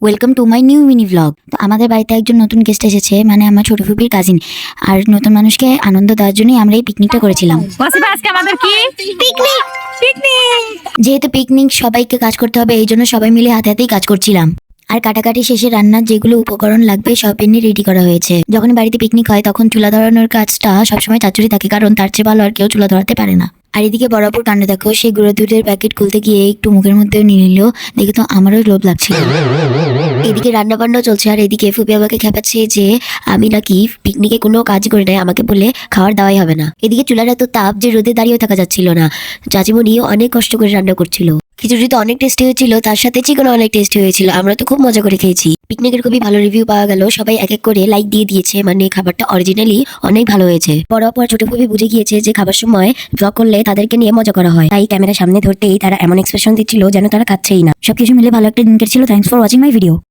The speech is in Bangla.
Welcome to my new mini blog. তো আমাদের বাড়িতে একজন নতুন গেস্ট এসেছে, মানে আমার ছোট ফুপির কাজিন। আর নতুন মানুষকে আনন্দ দেওয়ার জন্যই আমরা এই পিকনিকটা করেছিলাম। আজকে আমাদের কি পিকনিক যেহেতু পিকনিক সবাইকে কাজ করতে হবে, এই জন্য সবাই মিলে হাতে হাতেই কাজ করছিলাম। আর কাটাকাটি শেষে রান্নার যেগুলো উপকরণ লাগবে সব এনে রেডি করা হয়েছে। যখন বাড়িতে পিকনিক হয় তখন চুলা ধরানোর কাজটা সবসময় চাচুরি থাকে, কারণ তার চেয়ে ভালো আর কেউ চুলা ধরাতে পারে না। আর এদিকে বরাবর কাণ্ড দেখো, সেই গুঁড়ো দুধের প্যাকেট খুলতে গিয়ে একটু মুখের মধ্যে নিয়ে নিল, দেখে তো আমারও লোভ লাগছিল। এদিকে রান্না বান্না চলছে, আর এদিকে ফুপি আমাকে খেপাচ্ছে যে আমি নাকি পিকনিকে কোনো কাজ করি নাই, আমাকে বলে খাওয়ার দাওয়াই হবে না। এদিকে চুলার এত তাপ যে রোদে দাঁড়িয়ে থাকা যাচ্ছিল না। চাচিমণি অনেক কষ্ট করে রান্না করছিল। খিচুড়ি তো অনেক টেস্টি হয়েছিল, তার সাথে চিকেন অনেক টেস্টি হয়েছিল। আমরা তো খুব মজা করে খেয়েছি। পিকনিকের খুবই ভালো রিভিউ পাওয়া গেল, সবাই এক এক করে লাইক দিয়ে দিয়েছে, মানে খাবারটা অরিজিনালি অনেক ভালো হয়েছে। পর ছোট ফুপি বুঝে গিয়েছে যে খাবার সময় ব্লগ করলে তাদেরকে নিয়ে মজা করা হয়, তাই ক্যামেরা সামনে ধরতেই তারা এমন এক্সপ্রেশন দিচ্ছিল যেন তারা খাচ্ছেই না। সবকিছু মিলে ভালো একটা দিনকের ছিল। Thanks for watching my video.